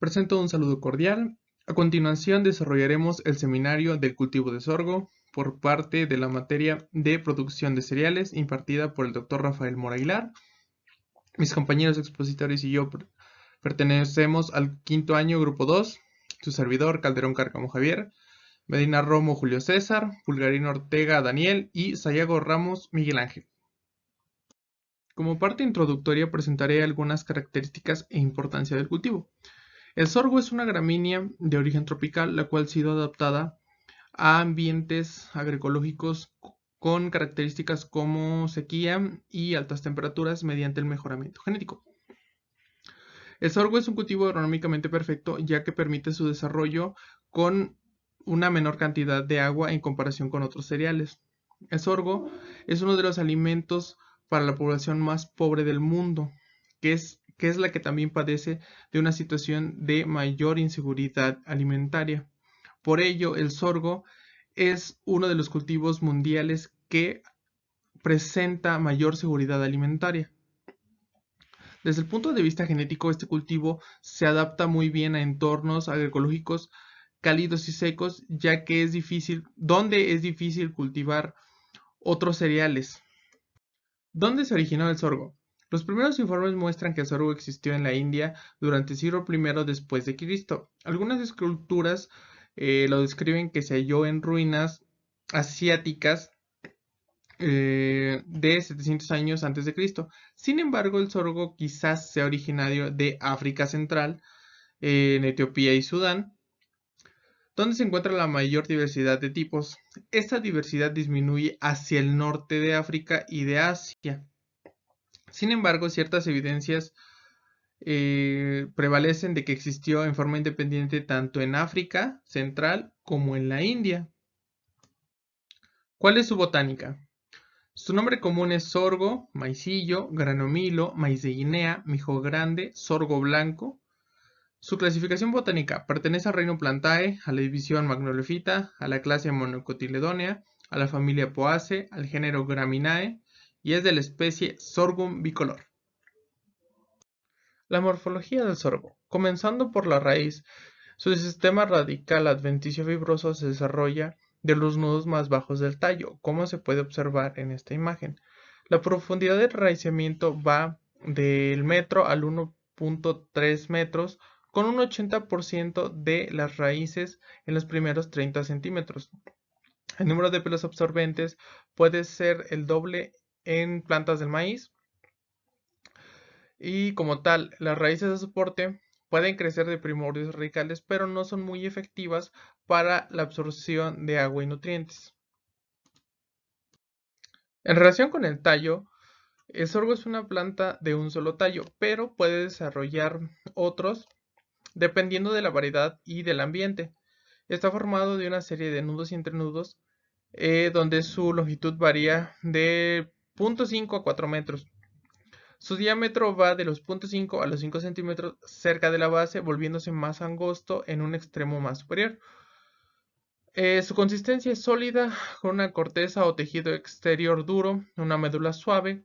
Presento un saludo cordial. A continuación desarrollaremos el seminario del cultivo de sorgo por parte de la materia de producción de cereales impartida por el Dr. Rafael Mora Aguilar. Mis compañeros expositores y yo pertenecemos al quinto año, grupo 2, su servidor Calderón Cárcamo Javier, Medina Romo Julio César, Pulgarino Ortega Daniel y Sayago Ramos Miguel Ángel. Como parte introductoria presentaré algunas características e importancia del cultivo. El sorgo es una gramínea de origen tropical, la cual ha sido adaptada a ambientes agroecológicos con características como sequía y altas temperaturas mediante el mejoramiento genético. El sorgo es un cultivo agronómicamente perfecto, ya que permite su desarrollo con una menor cantidad de agua en comparación con otros cereales. El sorgo es uno de los alimentos para la población más pobre del mundo, que es la que también padece de una situación de mayor inseguridad alimentaria. Por ello, el sorgo es uno de los cultivos mundiales que presenta mayor seguridad alimentaria. Desde el punto de vista genético, este cultivo se adapta muy bien a entornos agroecológicos cálidos y secos, ya que donde es difícil cultivar otros cereales. ¿Dónde se originó el sorgo? Los primeros informes muestran que el sorgo existió en la India durante el siglo I después de Cristo. Algunas esculturas lo describen que se halló en ruinas asiáticas de 700 años antes de Cristo. Sin embargo, el sorgo quizás sea originario de África Central, en Etiopía y Sudán, donde se encuentra la mayor diversidad de tipos. Esta diversidad disminuye hacia el norte de África y de Asia. Sin embargo, ciertas evidencias prevalecen de que existió en forma independiente tanto en África Central como en la India. ¿Cuál es su botánica? Su nombre común es sorgo, maicillo, granomilo, maíz de Guinea, mijo grande, sorgo blanco. Su clasificación botánica pertenece al reino Plantae, a la división Magnolophyta, a la clase Monocotyledonea, a la familia Poaceae, al género Graminae y es de la especie Sorghum bicolor. La morfología del sorgo. Comenzando por la raíz, su sistema radical adventicio fibroso se desarrolla de los nudos más bajos del tallo, como se puede observar en esta imagen. La profundidad de enraizamiento va del metro al 1.3 metros, con un 80% de las raíces en los primeros 30 centímetros. El número de pelos absorbentes puede ser el doble en plantas del maíz, y como tal, las raíces de soporte pueden crecer de primordios radicales, pero no son muy efectivas para la absorción de agua y nutrientes. En relación con el tallo, el sorgo es una planta de un solo tallo, pero puede desarrollar otros dependiendo de la variedad y del ambiente. Está formado de una serie de nudos y entrenudos, donde su longitud varía de 0.5 a 4 metros. Su diámetro va de los 0.5 a los 5 centímetros cerca de la base, volviéndose más angosto en un extremo más superior. Su consistencia es sólida, con una corteza o tejido exterior duro, una médula suave.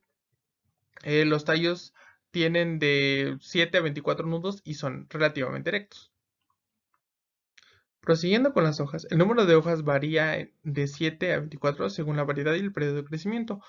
Los tallos tienen de 7 a 24 nudos y son relativamente erectos. Prosiguiendo con las hojas, el número de hojas varía de 7 a 24 según la variedad y el periodo de crecimiento.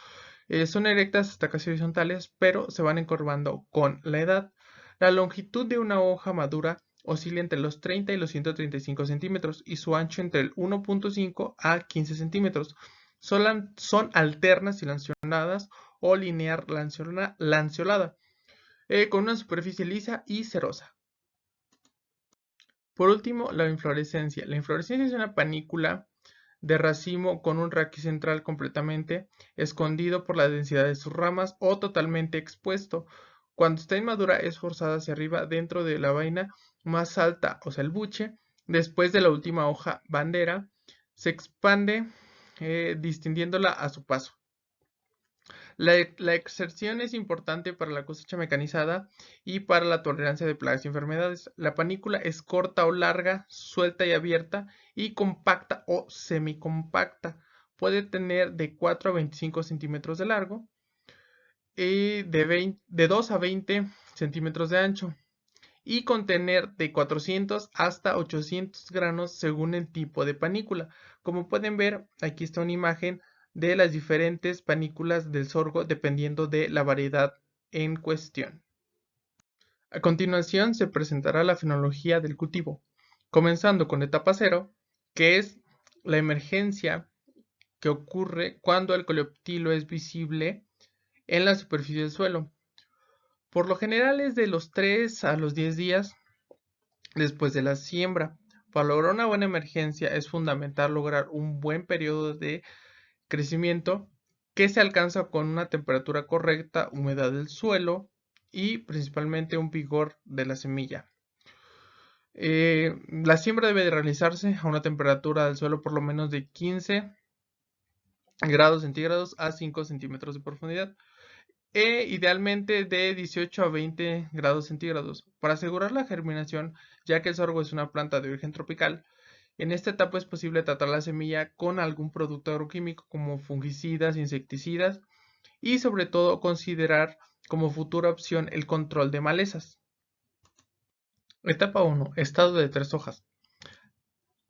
Son erectas hasta casi horizontales, pero se van encorvando con la edad. La longitud de una hoja madura oscila entre los 30 y los 135 centímetros y su ancho entre el 1.5 a 15 centímetros. Son alternas y lanceoladas o linear lanceolada, con una superficie lisa y cerosa. Por último, la inflorescencia. La inflorescencia es una panícula de racimo con un raquis central completamente escondido por la densidad de sus ramas o totalmente expuesto. Cuando está inmadura es forzada hacia arriba dentro de la vaina más alta, o sea el buche. Después de la última hoja bandera, se expande distinguiéndola a su paso. La exerción es importante para la cosecha mecanizada y para la tolerancia de plagas y enfermedades. La panícula es corta o larga, suelta y abierta, y compacta o semicompacta. Puede tener de 4 a 25 centímetros de largo y de 2 a 20 centímetros de ancho, y contener de 400 hasta 800 granos según el tipo de panícula. Como pueden ver, aquí está una imagen de las diferentes panículas del sorgo dependiendo de la variedad en cuestión. A continuación se presentará la fenología del cultivo, comenzando con etapa 0, que es la emergencia que ocurre cuando el coleóptilo es visible en la superficie del suelo. Por lo general es de los 3 a los 10 días después de la siembra. Para lograr una buena emergencia es fundamental lograr un buen periodo de crecimiento que se alcanza con una temperatura correcta, humedad del suelo y principalmente un vigor de la semilla. La siembra debe de realizarse a una temperatura del suelo por lo menos de 15 grados centígrados a 5 centímetros de profundidad e idealmente de 18 a 20 grados centígrados. Para asegurar la germinación, ya que el sorgo es una planta de origen tropical, en esta etapa es posible tratar la semilla con algún producto agroquímico como fungicidas, insecticidas y sobre todo considerar como futura opción el control de malezas. Etapa 1. Estado de 3 hojas.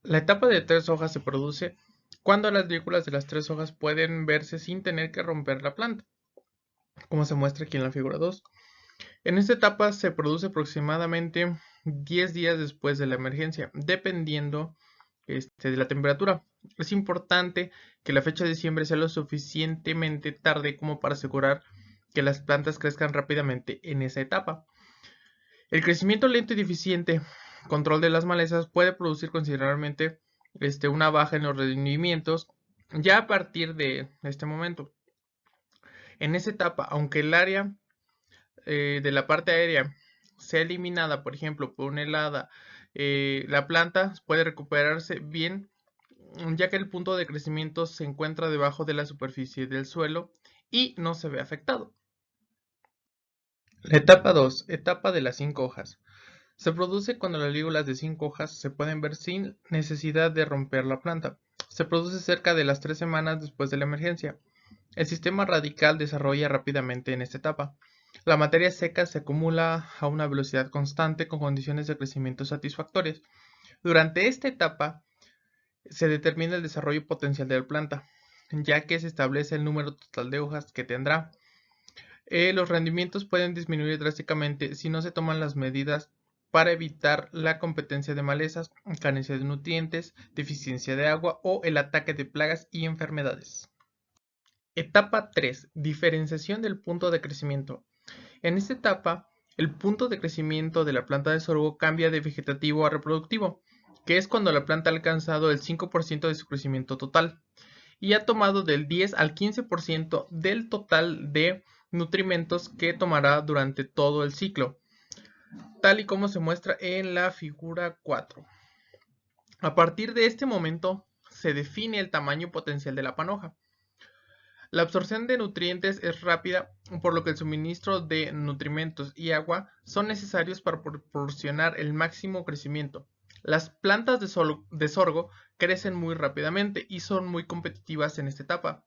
La etapa de 3 hojas se produce cuando las lígulas de las 3 hojas pueden verse sin tener que romper la planta, como se muestra aquí en la figura 2. En esta etapa se produce aproximadamente 10 días después de la emergencia, dependiendo de la temperatura. Es importante que la fecha de siembra sea lo suficientemente tarde como para asegurar que las plantas crezcan rápidamente en esa etapa. El crecimiento lento y deficiente control de las malezas puede producir considerablemente una baja en los rendimientos ya a partir de este momento. En esa etapa, aunque el área de la parte aérea sea eliminada, por ejemplo, por una helada, la planta puede recuperarse bien, ya que el punto de crecimiento se encuentra debajo de la superficie del suelo y no se ve afectado. La etapa 2, etapa de las 5 hojas. Se produce cuando las lígulas de 5 hojas se pueden ver sin necesidad de romper la planta. Se produce cerca de las 3 semanas después de la emergencia. El sistema radical desarrolla rápidamente en esta etapa. La materia seca se acumula a una velocidad constante con condiciones de crecimiento satisfactorias. Durante esta etapa se determina el desarrollo potencial de la planta, ya que se establece el número total de hojas que tendrá. Los rendimientos pueden disminuir drásticamente si no se toman las medidas para evitar la competencia de malezas, carencia de nutrientes, deficiencia de agua o el ataque de plagas y enfermedades. Etapa 3. Diferenciación del punto de crecimiento. En esta etapa, el punto de crecimiento de la planta de sorgo cambia de vegetativo a reproductivo, que es cuando la planta ha alcanzado el 5% de su crecimiento total y ha tomado del 10 al 15% del total de nutrimentos que tomará durante todo el ciclo, tal y como se muestra en la figura 4. A partir de este momento se define el tamaño potencial de la panoja. La absorción de nutrientes es rápida, por lo que el suministro de nutrimentos y agua son necesarios para proporcionar el máximo crecimiento. Las plantas de sorgo crecen muy rápidamente y son muy competitivas en esta etapa.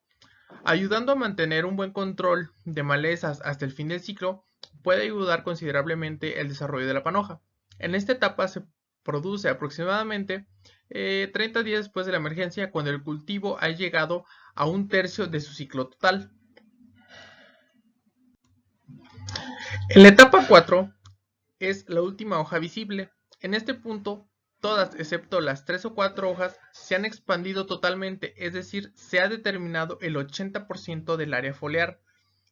Ayudando a mantener un buen control de malezas hasta el fin del ciclo, puede ayudar considerablemente el desarrollo de la panoja. En esta etapa se produce aproximadamente 30 días después de la emergencia, cuando el cultivo ha llegado a un tercio de su ciclo total. En la etapa 4 es la última hoja visible. En este punto, todas excepto las 3 o 4 hojas se han expandido totalmente, es decir, se ha determinado el 80% del área foliar.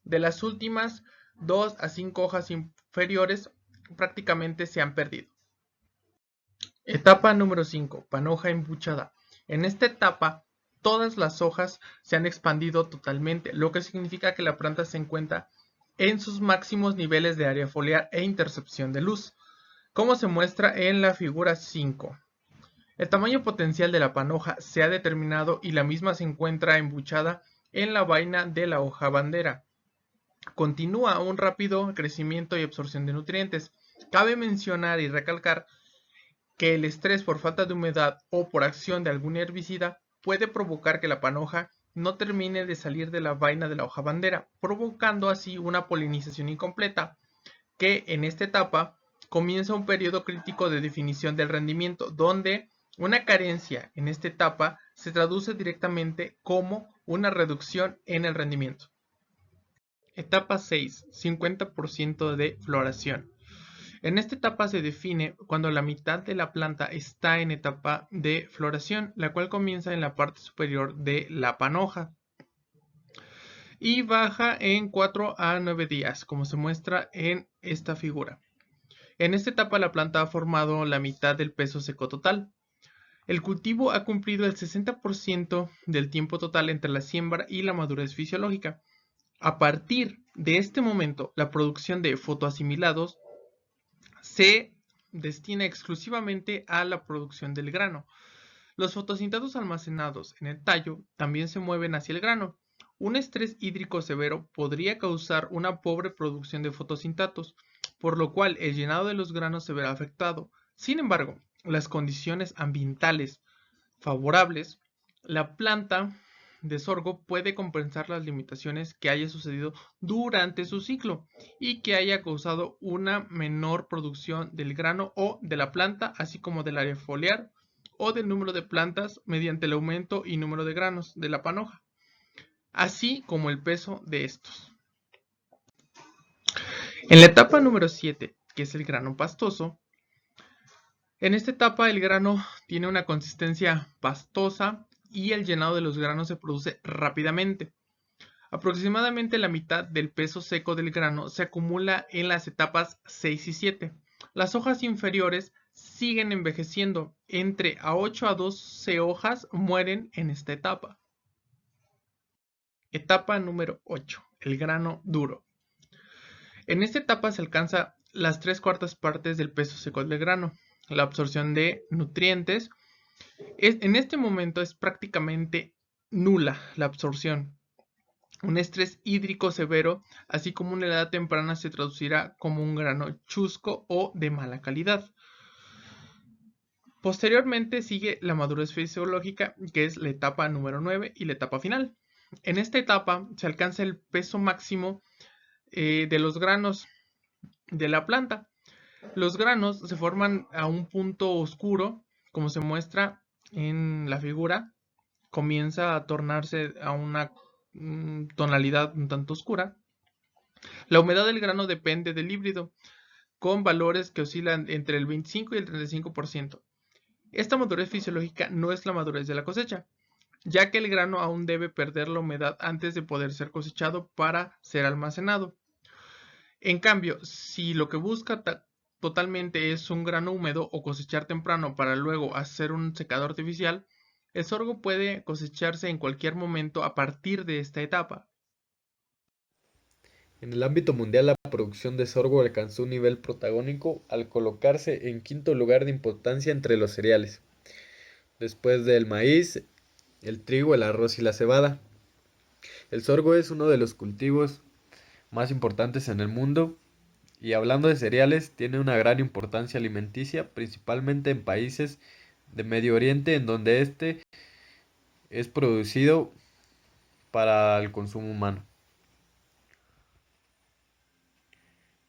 De las últimas 2 a 5 hojas inferiores prácticamente se han perdido. Etapa número 5. Panoja embuchada. En esta etapa, todas las hojas se han expandido totalmente, lo que significa que la planta se encuentra en sus máximos niveles de área foliar e intercepción de luz, como se muestra en la figura 5. El tamaño potencial de la panoja se ha determinado y la misma se encuentra embuchada en la vaina de la hoja bandera. Continúa un rápido crecimiento y absorción de nutrientes. Cabe mencionar y recalcar que el estrés por falta de humedad o por acción de algún herbicida puede provocar que la panoja no termine de salir de la vaina de la hoja bandera, provocando así una polinización incompleta, que en esta etapa comienza un periodo crítico de definición del rendimiento, donde una carencia en esta etapa se traduce directamente como una reducción en el rendimiento. Etapa 6, 50% de floración. En esta etapa se define cuando la mitad de la planta está en etapa de floración, la cual comienza en la parte superior de la panoja y baja en 4 a 9 días, como se muestra en esta figura. En esta etapa la planta ha formado la mitad del peso seco total. El cultivo ha cumplido el 60% del tiempo total entre la siembra y la madurez fisiológica. A partir de este momento, la producción de fotoasimilados se destina exclusivamente a la producción del grano. Los fotosintatos almacenados en el tallo también se mueven hacia el grano. Un estrés hídrico severo podría causar una pobre producción de fotosintatos, por lo cual el llenado de los granos se verá afectado. Sin embargo, las condiciones ambientales favorables, la planta de sorgo puede compensar las limitaciones que haya sucedido durante su ciclo y que haya causado una menor producción del grano o de la planta, así como del área foliar o del número de plantas mediante el aumento y número de granos de la panoja, así como el peso de estos. En la etapa número 7, que es el grano pastoso, en esta etapa el grano tiene una consistencia pastosa y el llenado de los granos se produce rápidamente. Aproximadamente la mitad del peso seco del grano se acumula en las etapas 6 y 7. Las hojas inferiores siguen envejeciendo. Entre 8 a 12 hojas mueren en esta etapa. Etapa número 8. El grano duro. En esta etapa se alcanza las 3/4 partes del peso seco del grano. La absorción de nutrientes en este momento es prácticamente nula la absorción. Un estrés hídrico severo, así como una helada temprana, se traducirá como un grano chusco o de mala calidad. Posteriormente sigue la madurez fisiológica, que es la etapa número 9 y la etapa final. En esta etapa se alcanza el peso máximo de los granos de la planta. Los granos se forman a un punto oscuro, como se muestra en la figura. Comienza a tornarse a una tonalidad un tanto oscura. La humedad del grano depende del híbrido, con valores que oscilan entre el 25 y el 35%. Esta madurez fisiológica no es la madurez de la cosecha, ya que el grano aún debe perder la humedad antes de poder ser cosechado para ser almacenado. En cambio, si lo que busca totalmente es un grano húmedo o cosechar temprano para luego hacer un secado artificial, el sorgo puede cosecharse en cualquier momento a partir de esta etapa. En el ámbito mundial, la producción de sorgo alcanzó un nivel protagónico al colocarse en quinto lugar de importancia entre los cereales, después del maíz, el trigo, el arroz y la cebada. El sorgo es uno de los cultivos más importantes en el mundo y hablando de cereales, tiene una gran importancia alimenticia, principalmente en países de Medio Oriente, en donde este es producido para el consumo humano.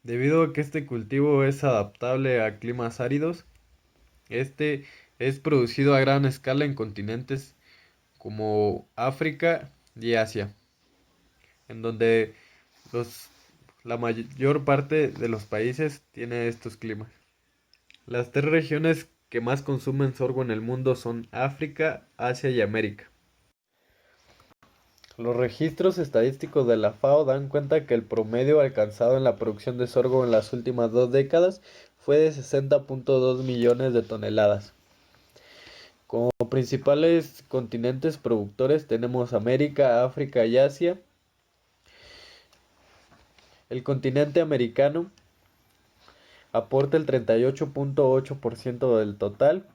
Debido a que este cultivo es adaptable a climas áridos, este es producido a gran escala en continentes como África y Asia, en donde los, la mayor parte de los países tiene estos climas. Las tres regiones que más consumen sorgo en el mundo son África, Asia y América. Los registros estadísticos de la FAO dan cuenta que el promedio alcanzado en la producción de sorgo en las últimas 2 décadas fue de 60.2 millones de toneladas. Como principales continentes productores tenemos América, África y Asia. El continente americano aporta el 38.8% del total,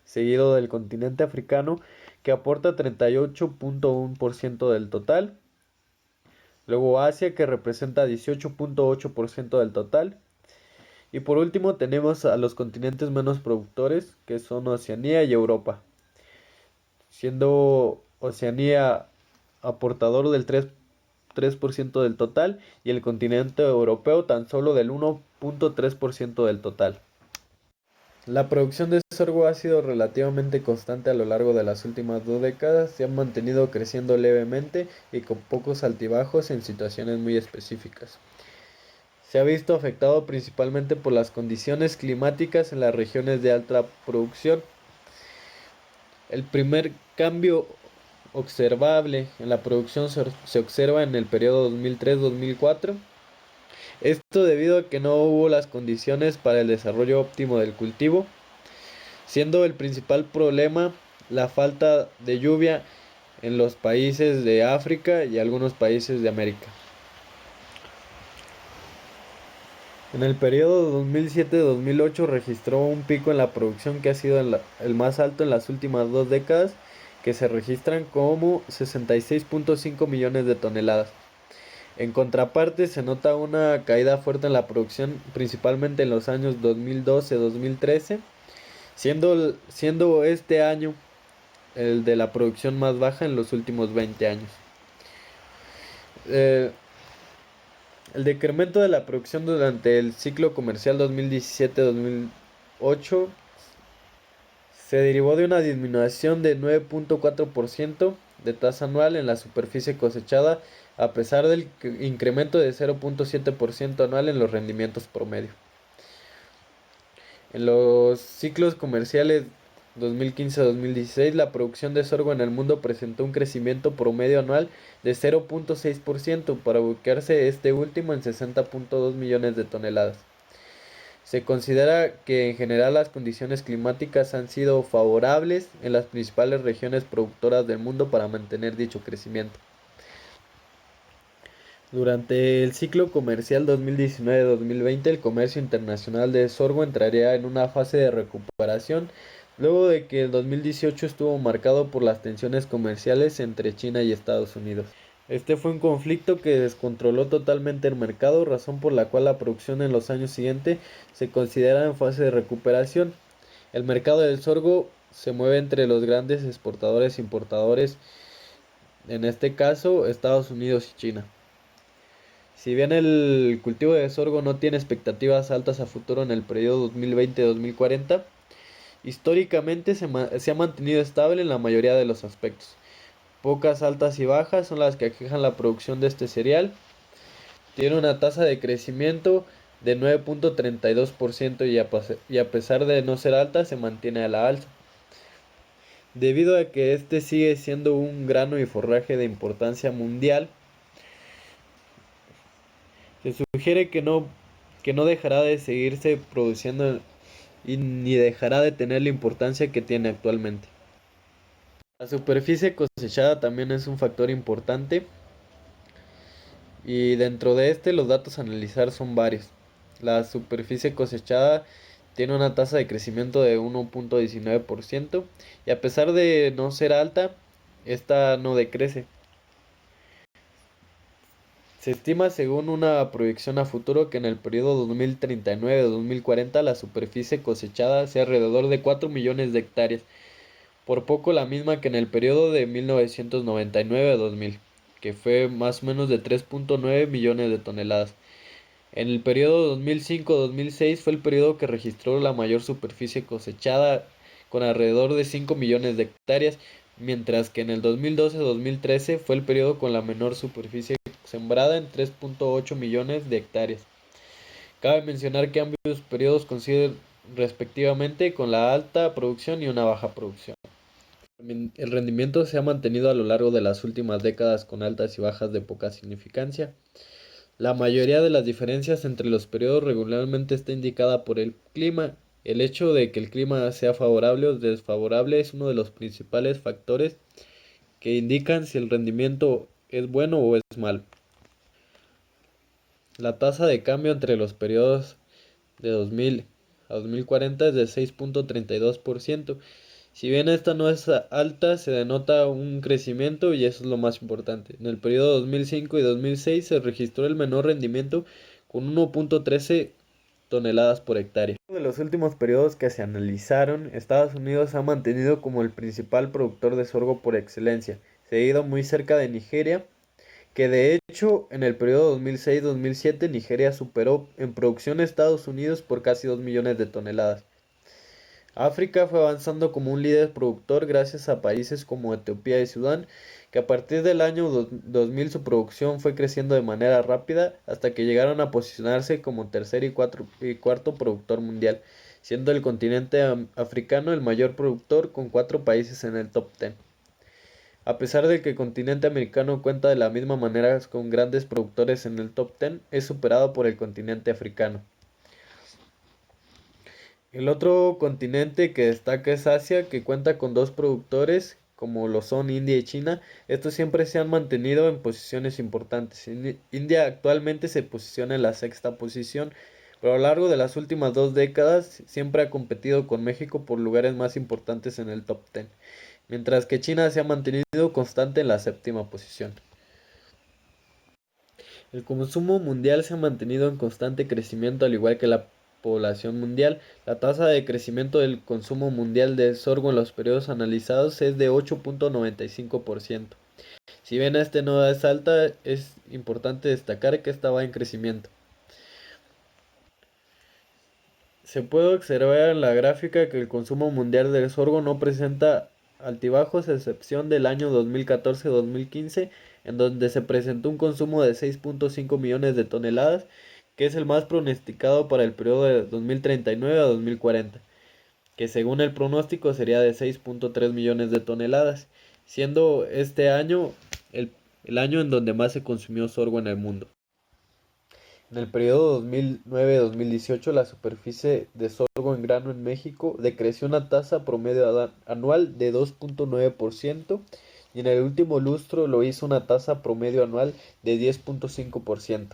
seguido del continente africano que aporta 38.1% del total. Luego Asia que representa 18.8% del total. Y por último tenemos a los continentes menos productores que son Oceanía y Europa, siendo Oceanía aportador del 3% del total y el continente europeo tan solo del 0.3% del total. La producción de sorgo ha sido relativamente constante a lo largo de las últimas 2 décadas, se ha mantenido creciendo levemente y con pocos altibajos en situaciones muy específicas. Se ha visto afectado principalmente por las condiciones climáticas en las regiones de alta producción. El primer cambio observable en la producción se observa en el periodo 2003-2004. Esto debido a que no hubo las condiciones para el desarrollo óptimo del cultivo, siendo el principal problema la falta de lluvia en los países de África y algunos países de América. En el periodo 2007-2008 registró un pico en la producción que ha sido el más alto en las últimas 2 décadas, que se registran como 66.5 millones de toneladas. En contraparte, se nota una caída fuerte en la producción, principalmente en los años 2012-2013, siendo este año el de la producción más baja en los últimos 20 años. El decremento de la producción durante el ciclo comercial 2017-2008 se derivó de una disminución de 9.4% de tasa anual en la superficie cosechada, a pesar del incremento de 0.7% anual en los rendimientos promedio. En los ciclos comerciales 2015-2016, la producción de sorgo en el mundo presentó un crecimiento promedio anual de 0.6% para ubicarse este último en 60.2 millones de toneladas. Se considera que en general las condiciones climáticas han sido favorables en las principales regiones productoras del mundo para mantener dicho crecimiento. Durante el ciclo comercial 2019-2020, el comercio internacional de sorgo entraría en una fase de recuperación, luego de que el 2018 estuvo marcado por las tensiones comerciales entre China y Estados Unidos. Este fue un conflicto que descontroló totalmente el mercado, razón por la cual la producción en los años siguientes se considera en fase de recuperación. El mercado del sorgo se mueve entre los grandes exportadores e importadores, en este caso Estados Unidos y China. Si bien el cultivo de sorgo no tiene expectativas altas a futuro en el periodo 2020-2040, históricamente se ha mantenido estable en la mayoría de los aspectos. Pocas altas y bajas son las que aquejan la producción de este cereal. Tiene una tasa de crecimiento de 9.32% y a pesar de no ser alta, se mantiene a la alza. Debido a que este sigue siendo un grano y forraje de importancia mundial, se sugiere que no dejará de seguirse produciendo y ni dejará de tener la importancia que tiene actualmente. La superficie cosechada también es un factor importante. Y dentro de este los datos a analizar son varios. La superficie cosechada tiene una tasa de crecimiento de 1.19% y a pesar de no ser alta, esta no decrece. Se estima según una proyección a futuro que en el periodo 2039-2040 la superficie cosechada sea alrededor de 4 millones de hectáreas, por poco la misma que en el periodo de 1999-2000, que fue más o menos de 3.9 millones de toneladas. En el periodo 2005-2006 fue el periodo que registró la mayor superficie cosechada, con alrededor de 5 millones de hectáreas, mientras que en el 2012-2013 fue el periodo con la menor superficie sembrada en 3.8 millones de hectáreas. Cabe mencionar que ambos periodos coinciden respectivamente con la alta producción y una baja producción. El rendimiento se ha mantenido a lo largo de las últimas décadas con altas y bajas de poca significancia. La mayoría de las diferencias entre los periodos regularmente está indicada por el clima. El hecho de que el clima sea favorable o desfavorable es uno de los principales factores que indican si el rendimiento es bueno o es malo. La tasa de cambio entre los periodos de 2000 a 2040 es de 6.32%. Si bien esta no es alta, se denota un crecimiento y eso es lo más importante. En el periodo 2005 y 2006 se registró el menor rendimiento con 1.13 toneladas por hectárea. En uno de los últimos periodos que se analizaron, Estados Unidos ha mantenido como el principal productor de sorgo por excelencia, seguido muy cerca de Nigeria, que de hecho en el periodo 2006-2007 Nigeria superó en producción a Estados Unidos por casi 2 millones de toneladas. África fue avanzando como un líder productor gracias a países como Etiopía y Sudán, que a partir del año 2000 su producción fue creciendo de manera rápida hasta que llegaron a posicionarse como tercer y cuarto productor mundial, siendo el continente africano el mayor productor con 4 países en el top 10. A pesar de que el continente americano cuenta de la misma manera con grandes productores en el top 10, es superado por el continente africano. El otro continente que destaca es Asia, que cuenta con 2 productores, como lo son India y China. Estos siempre se han mantenido en posiciones importantes. India actualmente se posiciona en la 6ª posición, pero a lo largo de las últimas 2 décadas siempre ha competido con México por lugares más importantes en el top 10, mientras que China se ha mantenido constante en la 7ª posición. El consumo mundial se ha mantenido en constante crecimiento al igual que la población mundial. La tasa de crecimiento del consumo mundial de sorgo en los periodos analizados es de 8.95%. Si bien este no es alta, es importante destacar que esta va en crecimiento. Se puede observar en la gráfica que el consumo mundial del sorgo no presenta altibajos, a excepción del año 2014-2015, en donde se presentó un consumo de 6.5 millones de toneladas, que es el más pronosticado para el periodo de 2039 a 2040, que según el pronóstico sería de 6.3 millones de toneladas, siendo este año el año en donde más se consumió sorgo en el mundo. En el periodo 2009-2018, la superficie de sorgo en grano en México decreció una tasa promedio anual de 2.9% y en el último lustro lo hizo una tasa promedio anual de 10.5%.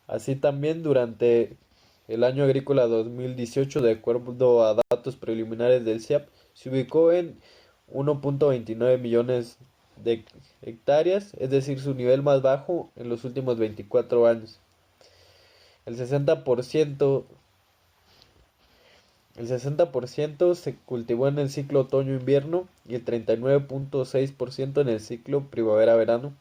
Así también durante el año agrícola 2018, de acuerdo a datos preliminares del CIAP, se ubicó en 1.29 millones de hectáreas, es decir, su nivel más bajo en los últimos 24 años. El 60% se cultivó en el ciclo otoño-invierno y el 39.6% en el ciclo primavera-verano.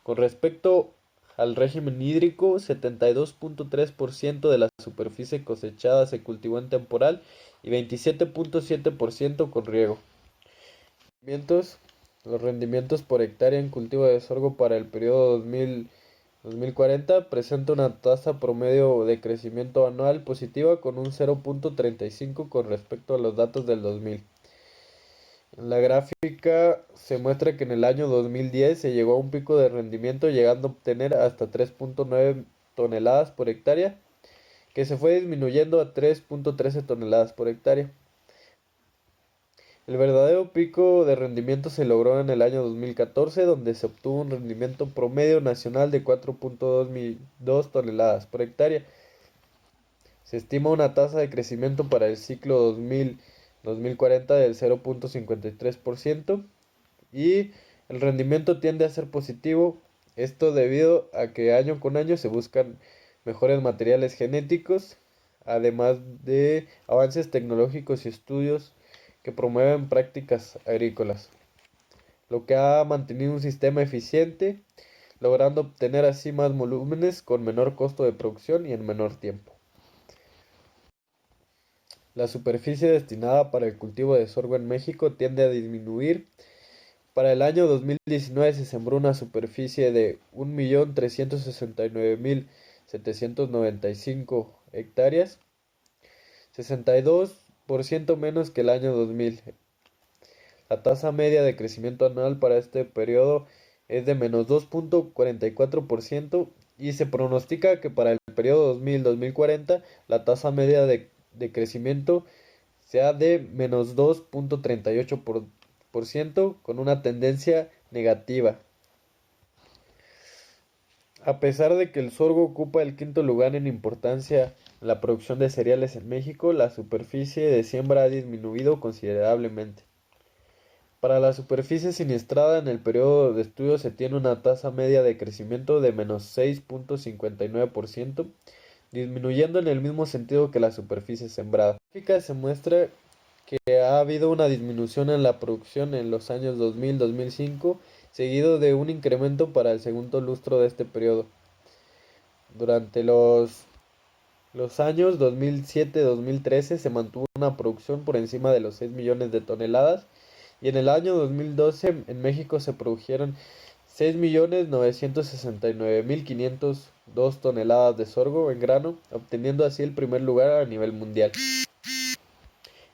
Con respecto al régimen hídrico, 72.3% de la superficie cosechada se cultivó en temporal y 27.7% con riego. Los rendimientos por hectárea en cultivo de sorgo para el periodo 2040 presenta una tasa promedio de crecimiento anual positiva con un 0.35 con respecto a los datos del 2000. En la gráfica se muestra que en el año 2010 se llegó a un pico de rendimiento llegando a obtener hasta 3.9 toneladas por hectárea, que se fue disminuyendo a 3.13 toneladas por hectárea. El verdadero pico de rendimiento se logró en el año 2014, donde se obtuvo un rendimiento promedio nacional de 4.2 toneladas por hectárea. Se estima una tasa de crecimiento para el ciclo 2040 del 0.53% y el rendimiento tiende a ser positivo, esto debido a que año con año se buscan mejores materiales genéticos, además de avances tecnológicos y estudios que promueven prácticas agrícolas, lo que ha mantenido un sistema eficiente, logrando obtener así más volúmenes con menor costo de producción y en menor tiempo. La superficie destinada para el cultivo de sorgo en México tiende a disminuir. Para el año 2019 se sembró una superficie de 1.369.795 hectáreas, 62% menos que el año 2000. La tasa media de crecimiento anual para este periodo es de menos 2.44% y se pronostica que para el periodo 2000-2040 la tasa media de crecimiento sea de menos 2.38% con una tendencia negativa. A pesar de que el sorgo ocupa el 5.º lugar en importancia en la producción de cereales en México, la superficie de siembra ha disminuido considerablemente. Para la superficie siniestrada en el periodo de estudio se tiene una tasa media de crecimiento de menos 6.59%, disminuyendo en el mismo sentido que la superficie sembrada. En la gráfica se muestra que ha habido una disminución en la producción en los años 2000-2005 seguido de un incremento para el segundo lustro de este periodo. Durante los años 2007-2013 se mantuvo una producción por encima de los 6 millones de toneladas y en el año 2012 en México se produjeron 6.969.502 toneladas de sorgo en grano, obteniendo así el primer lugar a nivel mundial.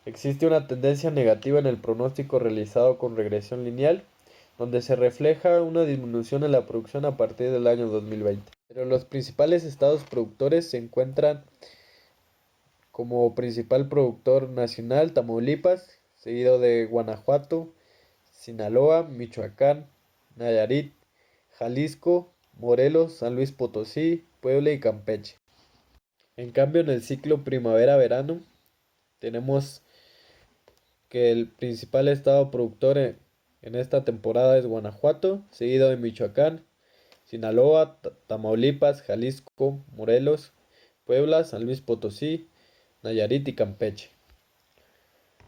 Existe una tendencia negativa en el pronóstico realizado con regresión lineal, donde se refleja una disminución en la producción a partir del año 2020. Pero los principales estados productores se encuentran como principal productor nacional Tamaulipas, seguido de Guanajuato, Sinaloa, Michoacán, Nayarit, Jalisco, Morelos, San Luis Potosí, Puebla y Campeche. En cambio, en el ciclo primavera-verano tenemos que el principal estado productor en esta temporada es Guanajuato, seguido de Michoacán, Sinaloa, Tamaulipas, Jalisco, Morelos, Puebla, San Luis Potosí, Nayarit y Campeche.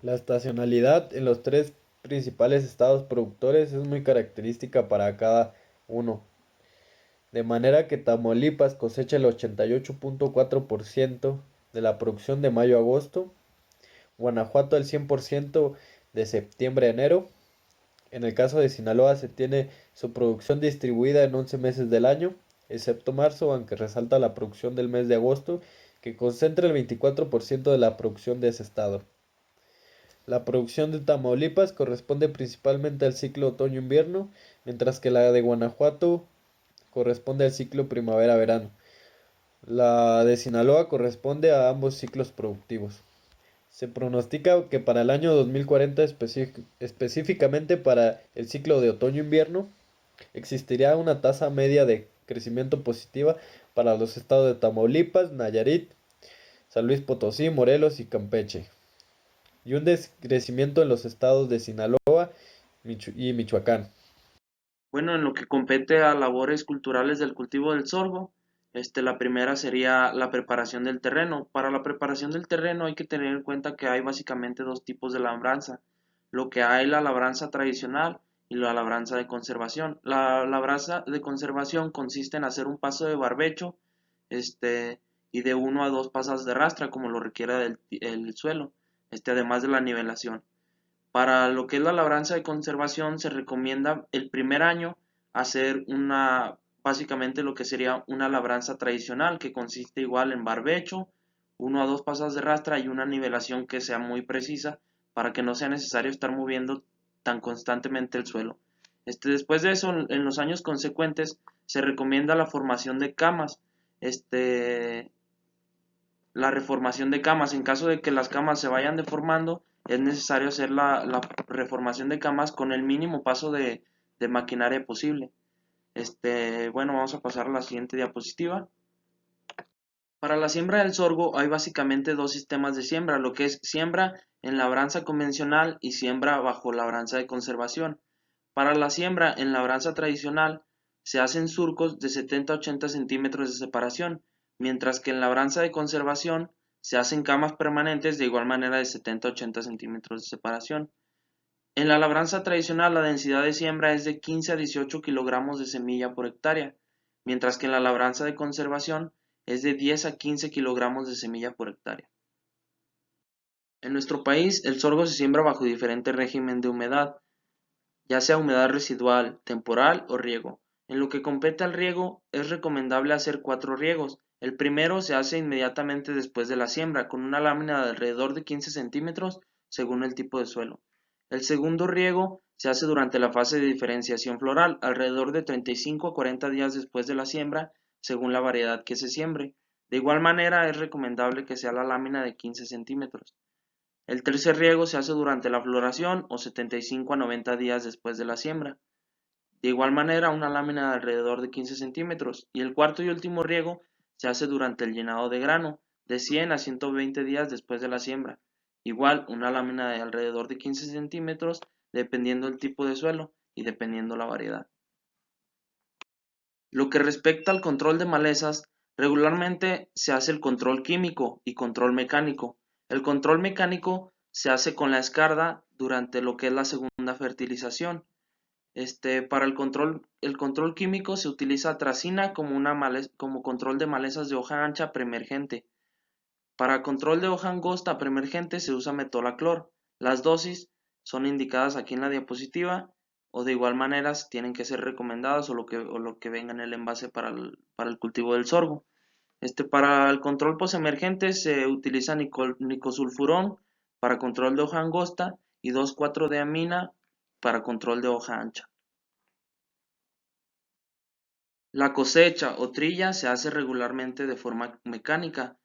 La estacionalidad en los tres principales estados productores es muy característica para cada uno, de manera que Tamaulipas cosecha el 88.4% de la producción de mayo a agosto, Guanajuato el 100% de septiembre a enero. En el caso de Sinaloa se tiene su producción distribuida en 11 meses del año, excepto marzo, aunque resalta la producción del mes de agosto, que concentra el 24% de la producción de ese estado. La producción de Tamaulipas corresponde principalmente al ciclo otoño-invierno, mientras que la de Guanajuato corresponde al ciclo primavera-verano. La de Sinaloa corresponde a ambos ciclos productivos. Se pronostica que para el año 2040, específicamente para el ciclo de otoño-invierno, existirá una tasa media de crecimiento positiva para los estados de Tamaulipas, Nayarit, San Luis Potosí, Morelos y Campeche, y un decrecimiento en los estados de Sinaloa y Michoacán. Bueno, en lo que compete a labores culturales del cultivo del sorgo, la primera sería la preparación del terreno. Para la preparación del terreno hay que tener en cuenta que hay básicamente dos tipos de labranza. Lo que hay la labranza tradicional y la labranza de conservación. La labranza de conservación consiste en hacer un paso de barbecho, y de 1 a 2 pasas de rastra, como lo requiera el suelo, además de la nivelación. Para lo que es la labranza de conservación se recomienda el primer año hacer básicamente lo que sería una labranza tradicional, que consiste igual en barbecho, 1 a 2 pasas de rastra y una nivelación que sea muy precisa para que no sea necesario estar moviendo tan constantemente el suelo. Después de eso, en los años consecuentes se recomienda la formación de camas, la reformación de camas. En caso de que las camas se vayan deformando, es necesario hacer la reformación de camas con el mínimo paso de maquinaria posible. Bueno, vamos a pasar a la siguiente diapositiva. Para la siembra del sorgo hay básicamente dos sistemas de siembra, lo que es siembra en labranza convencional y siembra bajo labranza de conservación. Para la siembra en labranza tradicional se hacen surcos de 70 a 80 centímetros de separación, mientras que en labranza de conservación se hacen camas permanentes de igual manera de 70 a 80 centímetros de separación. En la labranza tradicional la densidad de siembra es de 15 a 18 kilogramos de semilla por hectárea, mientras que en la labranza de conservación es de 10 a 15 kilogramos de semilla por hectárea. En nuestro país el sorgo se siembra bajo diferente régimen de humedad, ya sea humedad residual, temporal o riego. En lo que compete al riego, es recomendable hacer 4 riegos. El primero se hace inmediatamente después de la siembra, con una lámina de alrededor de 15 centímetros según el tipo de suelo. El segundo riego se hace durante la fase de diferenciación floral, alrededor de 35 a 40 días después de la siembra, según la variedad que se siembre. De igual manera, es recomendable que sea la lámina de 15 centímetros. El tercer riego se hace durante la floración o 75 a 90 días después de la siembra. De igual manera, una lámina de alrededor de 15 centímetros. Y el cuarto y último riego se hace durante el llenado de grano, de 100 a 120 días después de la siembra. Igual, una lámina de alrededor de 15 centímetros, dependiendo el tipo de suelo y dependiendo la variedad. Lo que respecta al control de malezas, regularmente se hace el control químico y control mecánico. El control mecánico se hace con la escarda durante lo que es la segunda fertilización. Para el control químico se utiliza atracina como control de malezas de hoja ancha preemergente. Para control de hoja angosta preemergente se usa metolaclor. Las dosis son indicadas aquí en la diapositiva o de igual manera tienen que ser recomendadas o lo que venga en el envase para el cultivo del sorgo. Para el control posemergente se utiliza nicosulfurón para control de hoja angosta y 2,4-diamina para control de hoja ancha. La cosecha o trilla se hace regularmente de forma mecánica.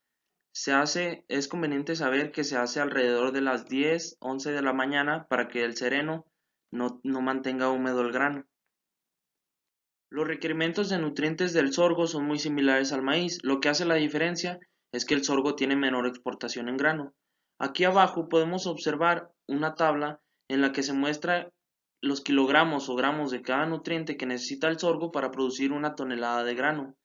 Es conveniente saber que se hace alrededor de las 10, 11 de la mañana para que el sereno no mantenga húmedo el grano. Los requerimientos de nutrientes del sorgo son muy similares al maíz. Lo que hace la diferencia es que el sorgo tiene menor exportación en grano. Aquí abajo podemos observar una tabla en la que se muestra los kilogramos o gramos de cada nutriente que necesita el sorgo para producir una tonelada de grano.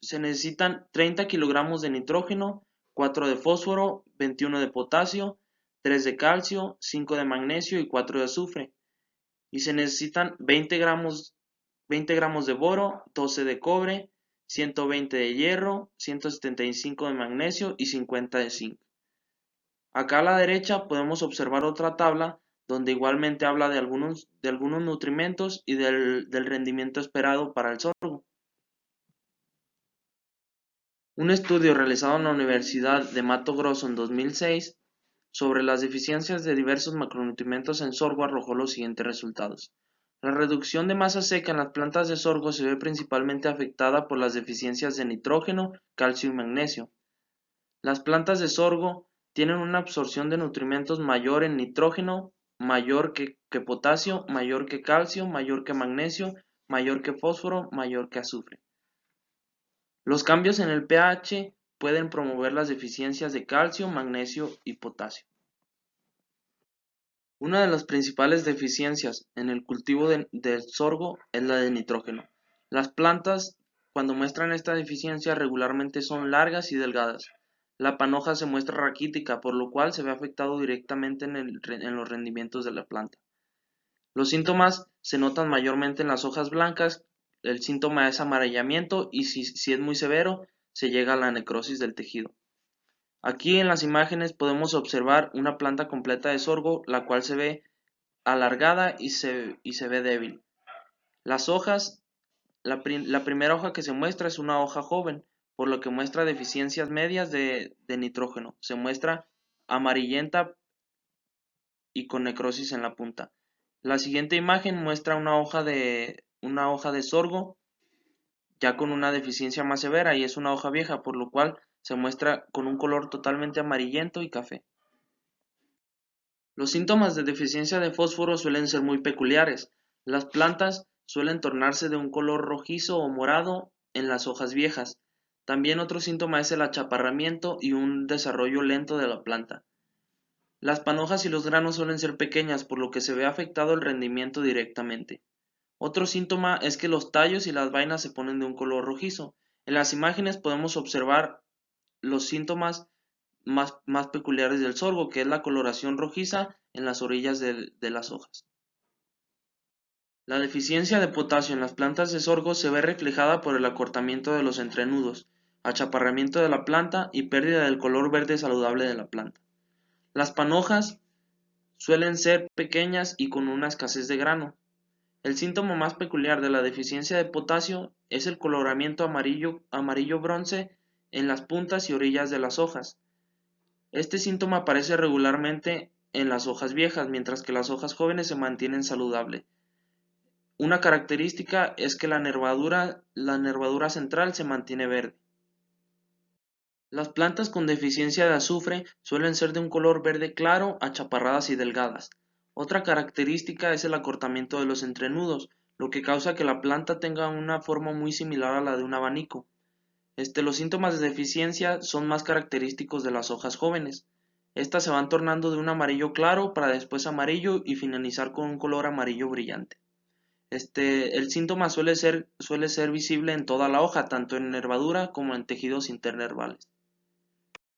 Se necesitan 30 kilogramos de nitrógeno, 4 de fósforo, 21 de potasio, 3 de calcio, 5 de magnesio y 4 de azufre. Y se necesitan 20 gramos de boro, 12 de cobre, 120 de hierro, 175 de magnesio y 50 de zinc. Acá a la derecha podemos observar otra tabla donde igualmente habla de algunos nutrimentos y del rendimiento esperado para el sorgo. Un estudio realizado en la Universidad de Mato Grosso en 2006 sobre las deficiencias de diversos macronutrientes en sorgo arrojó los siguientes resultados. La reducción de masa seca en las plantas de sorgo se ve principalmente afectada por las deficiencias de nitrógeno, calcio y magnesio. Las plantas de sorgo tienen una absorción de nutrimentos mayor en nitrógeno, mayor que potasio, mayor que calcio, mayor que magnesio, mayor que fósforo, mayor que azufre. Los cambios en el pH pueden promover las deficiencias de calcio, magnesio y potasio. Una de las principales deficiencias en el cultivo del sorgo es la de nitrógeno. Las plantas, cuando muestran esta deficiencia, regularmente son largas y delgadas. La panoja se muestra raquítica, por lo cual se ve afectado directamente en los rendimientos de la planta. Los síntomas se notan mayormente en las hojas blancas. El síntoma es amarillamiento y si es muy severo, se llega a la necrosis del tejido. Aquí en las imágenes podemos observar una planta completa de sorgo, la cual se ve alargada y se ve débil. Las hojas, la primera hoja que se muestra es una hoja joven, por lo que muestra deficiencias medias de nitrógeno. Se muestra amarillenta y con necrosis en la punta. La siguiente imagen muestra una hoja de sorgo ya con una deficiencia más severa y es una hoja vieja, por lo cual se muestra con un color totalmente amarillento y café. Los síntomas de deficiencia de fósforo suelen ser muy peculiares. Las plantas suelen tornarse de un color rojizo o morado en las hojas viejas. También otro síntoma es el achaparramiento y un desarrollo lento de la planta. Las panojas y los granos suelen ser pequeñas, por lo que se ve afectado el rendimiento directamente. Otro síntoma es que los tallos y las vainas se ponen de un color rojizo. En las imágenes podemos observar los síntomas más peculiares del sorgo, que es la coloración rojiza en las orillas de las hojas. La deficiencia de potasio en las plantas de sorgo se ve reflejada por el acortamiento de los entrenudos, achaparramiento de la planta y pérdida del color verde saludable de la planta. Las panojas suelen ser pequeñas y con una escasez de grano. El síntoma más peculiar de la deficiencia de potasio es el coloramiento amarillo bronce en las puntas y orillas de las hojas. Este síntoma aparece regularmente en las hojas viejas, mientras que las hojas jóvenes se mantienen saludables. Una característica es que la nervadura central se mantiene verde. Las plantas con deficiencia de azufre suelen ser de un color verde claro, achaparradas y delgadas. Otra característica es el acortamiento de los entrenudos, lo que causa que la planta tenga una forma muy similar a la de un abanico. Los síntomas de deficiencia son más característicos de las hojas jóvenes. Estas se van tornando de un amarillo claro para después amarillo y finalizar con un color amarillo brillante. El síntoma suele ser visible en toda la hoja, tanto en nervadura como en tejidos internervales.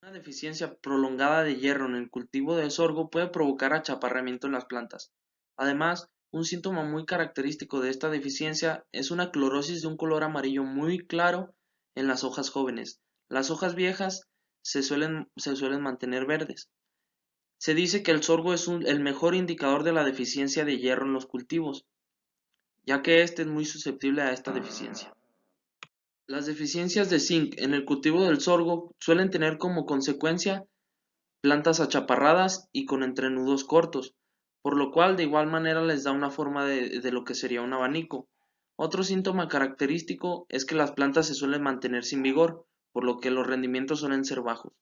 Una deficiencia prolongada de hierro en el cultivo de sorgo puede provocar achaparramiento en las plantas. Además, Un síntoma muy característico de esta deficiencia es una clorosis de un color amarillo muy claro en las hojas jóvenes. Las hojas viejas se suelen mantener verdes. Se dice que el sorgo es el mejor indicador de la deficiencia de hierro en los cultivos, ya que este es muy susceptible a esta deficiencia. Las deficiencias de zinc en el cultivo del sorgo suelen tener como consecuencia plantas achaparradas y con entrenudos cortos, por lo cual de igual manera les da una forma de lo que sería un abanico. Otro síntoma característico es que las plantas se suelen mantener sin vigor, por lo que los rendimientos suelen ser bajos.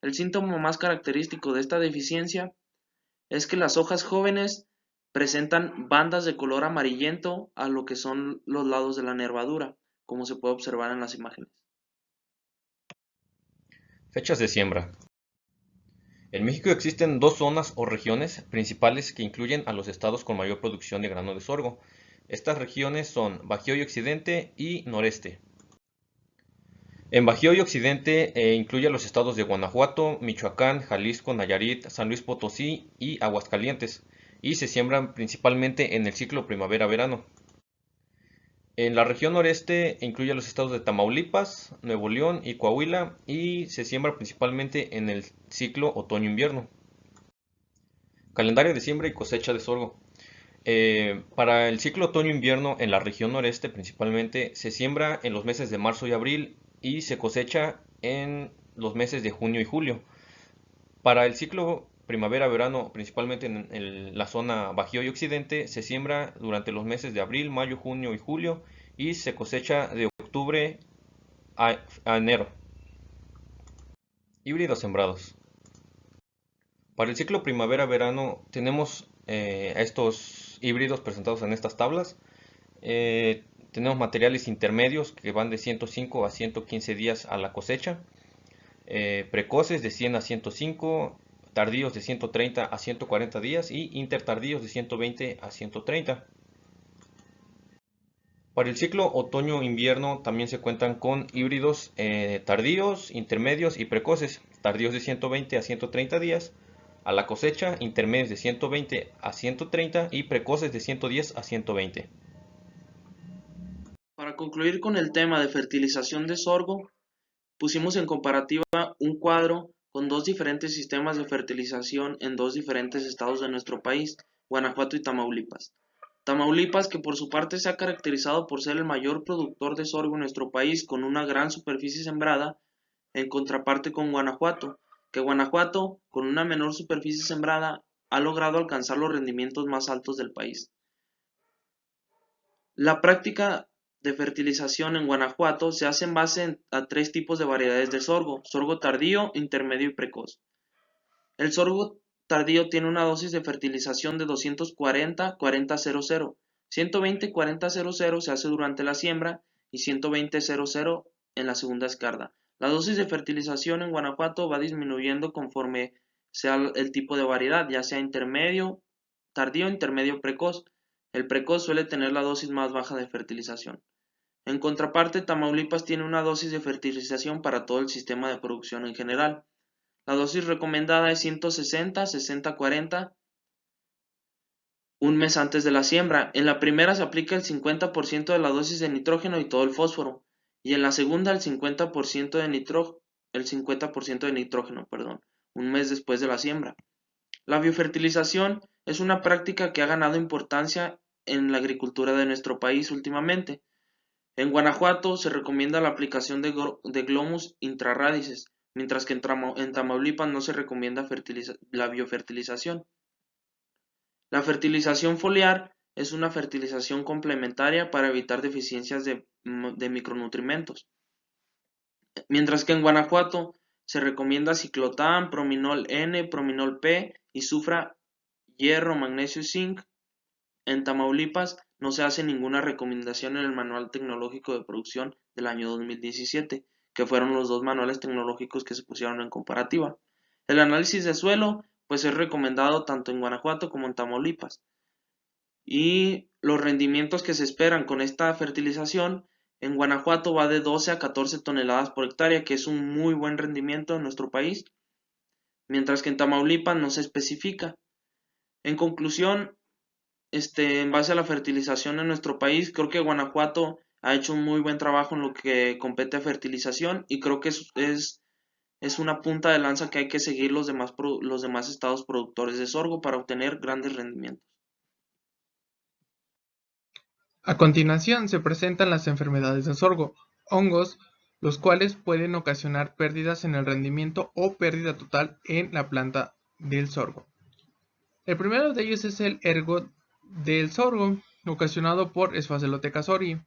El síntoma más característico de esta deficiencia es que las hojas jóvenes presentan bandas de color amarillento a lo que son los lados de la nervadura, como se puede observar en las imágenes. Fechas de siembra. En México existen dos zonas o regiones principales que incluyen a los estados con mayor producción de grano de sorgo. Estas regiones son Bajío y Occidente y Noreste. En Bajío y Occidente incluye a los estados de Guanajuato, Michoacán, Jalisco, Nayarit, San Luis Potosí y Aguascalientes, y se siembran principalmente en el ciclo primavera-verano. En la región noreste incluye a los estados de Tamaulipas, Nuevo León y Coahuila, y se siembra principalmente en el ciclo otoño-invierno. Calendario de siembra y cosecha de sorgo. Para el ciclo otoño-invierno en la región noreste principalmente se siembra en los meses de marzo y abril y se cosecha en los meses de junio y julio. Para el ciclo primavera-verano, principalmente en la zona Bajío y Occidente, se siembra durante los meses de abril, mayo, junio y julio y se cosecha de octubre a enero. Híbridos sembrados. Para el ciclo primavera-verano tenemos a estos híbridos presentados en estas tablas. Tenemos materiales intermedios que van de 105 a 115 días a la cosecha, precoces de 100 a 105, tardíos de 130 a 140 días y intertardíos de 120 a 130. Para el ciclo otoño-invierno también se cuentan con híbridos tardíos, intermedios y precoces, tardíos de 120 a 130 días a la cosecha, intermedios de 120 a 130 y precoces de 110 a 120. Para concluir con el tema de fertilización de sorgo, pusimos en comparativa un cuadro con dos diferentes sistemas de fertilización en dos diferentes estados de nuestro país, Guanajuato y Tamaulipas. Tamaulipas, que por su parte se ha caracterizado por ser el mayor productor de sorgo en nuestro país con una gran superficie sembrada, en contraparte con Guanajuato, que Guanajuato, con una menor superficie sembrada, ha logrado alcanzar los rendimientos más altos del país. La práctica de fertilización en Guanajuato se hace en base a tres tipos de variedades de sorgo: sorgo tardío, intermedio y precoz. El sorgo tardío tiene una dosis de fertilización de 240-40-00. 120-40-00 se hace durante la siembra y 120-00 en la segunda escarda. La dosis de fertilización en Guanajuato va disminuyendo conforme sea el tipo de variedad, ya sea intermedio, tardío, intermedio, precoz. El precoz suele tener la dosis más baja de fertilización. En contraparte, Tamaulipas tiene una dosis de fertilización para todo el sistema de producción en general. La dosis recomendada es 160-60-40 un mes antes de la siembra. En la primera se aplica el 50% de la dosis de nitrógeno y todo el fósforo, y en la segunda el 50% de nitrógeno, un mes después de la siembra. La biofertilización es una práctica que ha ganado importancia en la agricultura de nuestro país últimamente. En Guanajuato se recomienda la aplicación de glómus intrarrádices, mientras que en Tamaulipas no se recomienda la biofertilización. La fertilización foliar es una fertilización complementaria para evitar deficiencias de micronutrientes, mientras que en Guanajuato se recomienda ciclotán, prominol N, prominol P y sufra, hierro, magnesio y zinc. En Tamaulipas no se hace ninguna recomendación en el Manual Tecnológico de Producción del año 2017, que fueron los dos manuales tecnológicos que se pusieron en comparativa. El análisis de suelo pues es recomendado tanto en Guanajuato como en Tamaulipas. Y los rendimientos que se esperan con esta fertilización en Guanajuato va de 12 a 14 toneladas por hectárea, que es un muy buen rendimiento en nuestro país, mientras que en Tamaulipas no se especifica. En conclusión, en base a la fertilización en nuestro país. Creo que Guanajuato ha hecho un muy buen trabajo en lo que compete a fertilización y creo que es una punta de lanza que hay que seguir los demás estados productores de sorgo para obtener grandes rendimientos. A continuación se presentan las enfermedades del sorgo, hongos, los cuales pueden ocasionar pérdidas en el rendimiento o pérdida total en la planta del sorgo. El primero de ellos es el ergot del sorgo, ocasionado por Sphaerotheca sori.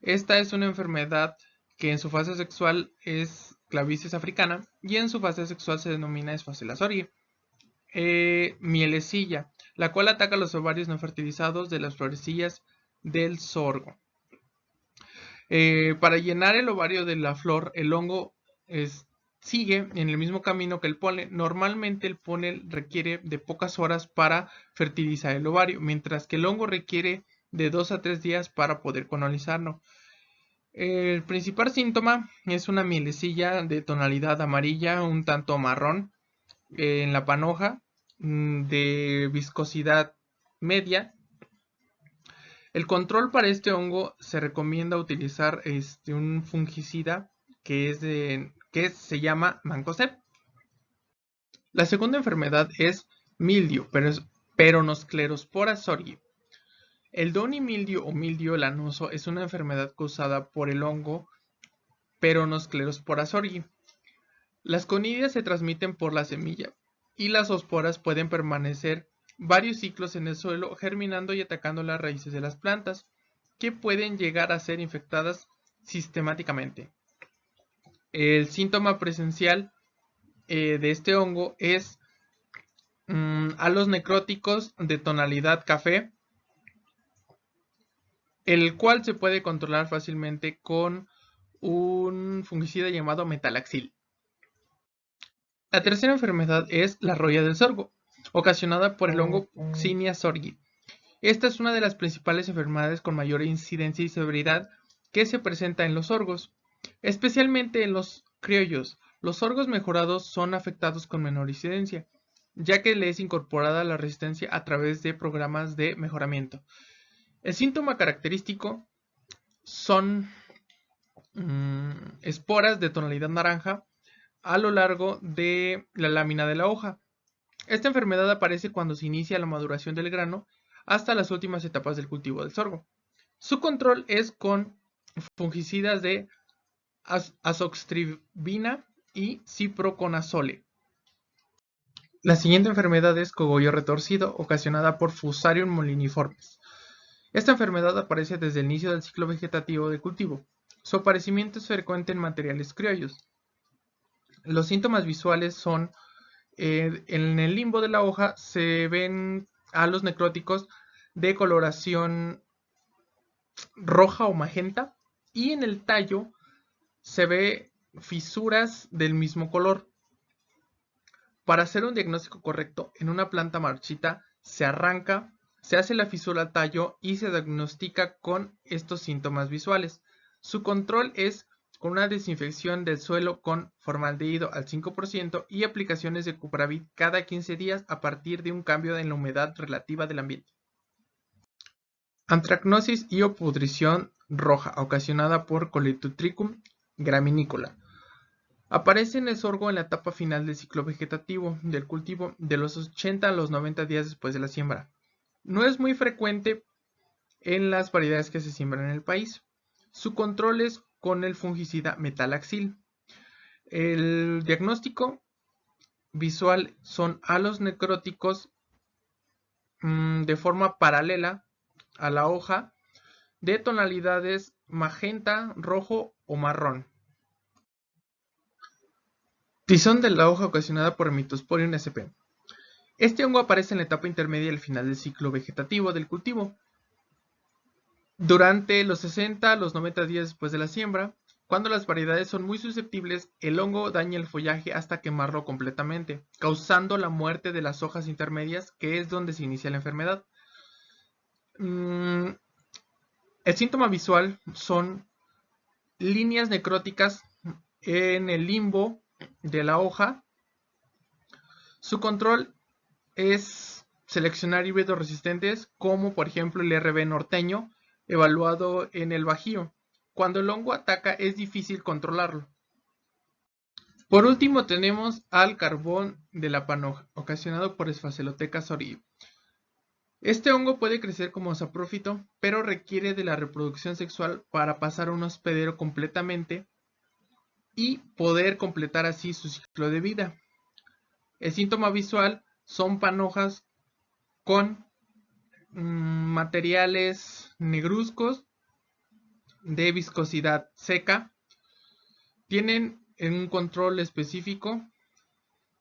Esta es una enfermedad que en su fase sexual es clavisis africana y en su fase sexual se denomina Sphaerotheca sori. Mielecilla, la cual ataca los ovarios no fertilizados de las florecillas del sorgo. Para llenar el ovario de la flor, el hongo sigue en el mismo camino que el polen. Normalmente el polen requiere de pocas horas para fertilizar el ovario, mientras que el hongo requiere de 2 a 3 días para poder colonizarlo. El principal síntoma es una mielecilla de tonalidad amarilla, un tanto marrón, en la panoja, de viscosidad media. El control para este hongo se recomienda utilizar un fungicida que se llama Mancozeb. La segunda enfermedad es mildio, Peronosclerospora sorgi. El Downy mildio o mildio lanoso es una enfermedad causada por el hongo Peronosclerospora sorgi. Las conidias se transmiten por la semilla y las esporas pueden permanecer varios ciclos en el suelo, germinando y atacando las raíces de las plantas, que pueden llegar a ser infectadas sistemáticamente. El síntoma presencial de este hongo es halos necróticos de tonalidad café, el cual se puede controlar fácilmente con un fungicida llamado metalaxil. La tercera enfermedad es la roya del sorgo, ocasionada por el hongo Coccinia sorgi. Esta es una de las principales enfermedades con mayor incidencia y severidad que se presenta en los sorgos, especialmente en los criollos. Los sorgos mejorados son afectados con menor incidencia, ya que le es incorporada la resistencia a través de programas de mejoramiento. El síntoma característico son esporas de tonalidad naranja a lo largo de la lámina de la hoja. Esta enfermedad aparece cuando se inicia la maduración del grano hasta las últimas etapas del cultivo del sorgo. Su control es con fungicidas de azoxstribina y ciproconazole. La siguiente enfermedad es cogollo retorcido, ocasionada por Fusarium moliniformes. Esta enfermedad aparece desde el inicio del ciclo vegetativo de cultivo. Su aparecimiento es frecuente en materiales criollos. Los síntomas visuales son, en el limbo de la hoja se ven halos necróticos de coloración roja o magenta, y en el tallo se ve fisuras del mismo color. Para hacer un diagnóstico correcto en una planta marchita, se arranca, se hace la fisura al tallo y se diagnostica con estos síntomas visuales. Su control es con una desinfección del suelo con formaldehído al 5% y aplicaciones de Cupravid cada 15 días a partir de un cambio en la humedad relativa del ambiente. Anthracnosis y o pudrición roja, ocasionada por Coleotrichum graminicola. Aparece en el sorgo en la etapa final del ciclo vegetativo del cultivo, de los 80 a los 90 días después de la siembra. No es muy frecuente en las variedades que se siembran en el país. Su control es con el fungicida metalaxil. El diagnóstico visual son halos necróticos de forma paralela a la hoja, de tonalidades magenta, rojo o marrón. Tizón de la hoja ocasionada por Mythosporium sp. Este hongo aparece en la etapa intermedia y al final del ciclo vegetativo del cultivo. Durante los 60 a los 90 días después de la siembra, cuando las variedades son muy susceptibles, el hongo daña el follaje hasta quemarlo completamente, causando la muerte de las hojas intermedias, que es donde se inicia la enfermedad. El síntoma visual son líneas necróticas en el limbo de la hoja. Su control es seleccionar híbridos resistentes como por ejemplo el RB norteño, evaluado en el Bajío. Cuando el hongo ataca es difícil controlarlo. Por último tenemos al carbón de la panoja, ocasionado por Sphaerotheca soridi. Este hongo puede crecer como saprófito, pero requiere de la reproducción sexual para pasar a un hospedero completamente y poder completar así su ciclo de vida. El síntoma visual son panojas con materiales negruzcos de viscosidad seca. Tienen un control específico,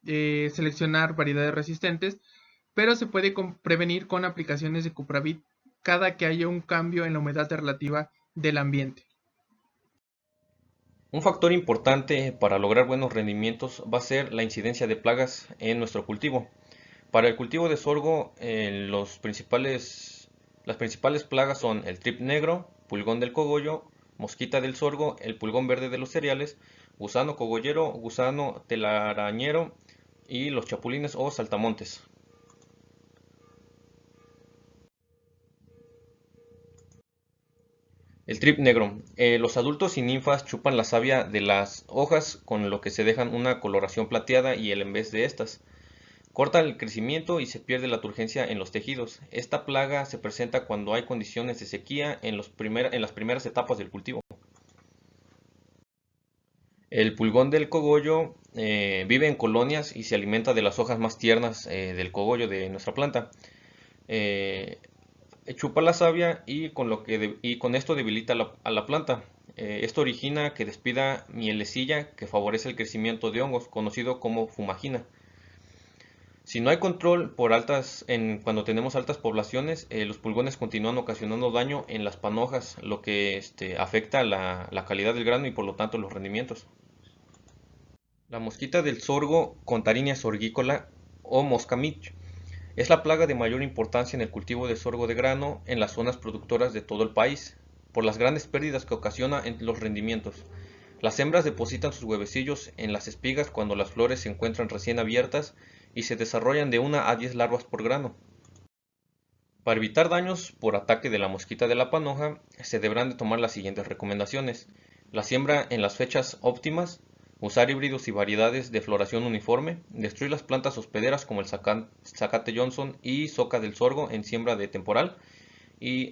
seleccionar variedades resistentes, pero se puede prevenir con aplicaciones de Cupravit cada que haya un cambio en la humedad relativa del ambiente. Un factor importante para lograr buenos rendimientos va a ser la incidencia de plagas en nuestro cultivo. Para el cultivo de sorgo, las principales plagas son el trip negro, pulgón del cogollo, mosquita del sorgo, el pulgón verde de los cereales, gusano cogollero, gusano telarañero y los chapulines o saltamontes. El trip negro. Los adultos y ninfas chupan la savia de las hojas, con lo que se dejan una coloración plateada y el en vez de estas. Corta el crecimiento y se pierde la turgencia en los tejidos. Esta plaga se presenta cuando hay condiciones de sequía en las primeras etapas del cultivo. El pulgón del cogollo vive en colonias y se alimenta de las hojas más tiernas del cogollo de nuestra planta. Chupa la savia y con esto debilita a la planta. Esto origina que despida mielecilla que favorece el crecimiento de hongos, conocido como fumagina. Si no hay control cuando tenemos altas poblaciones, los pulgones continúan ocasionando daño en las panojas, lo que afecta la calidad del grano y por lo tanto los rendimientos. La mosquita del sorgo, Contarinia sorgícola o mosca mitch, es la plaga de mayor importancia en el cultivo de sorgo de grano en las zonas productoras de todo el país, por las grandes pérdidas que ocasiona en los rendimientos. Las hembras depositan sus huevecillos en las espigas cuando las flores se encuentran recién abiertas y se desarrollan de 1 a 10 larvas por grano. Para evitar daños por ataque de la mosquita de la panoja, se deberán de tomar las siguientes recomendaciones: la siembra en las fechas óptimas, usar híbridos y variedades de floración uniforme, destruir las plantas hospederas como el zacate Johnson y soca del sorgo en siembra de temporal y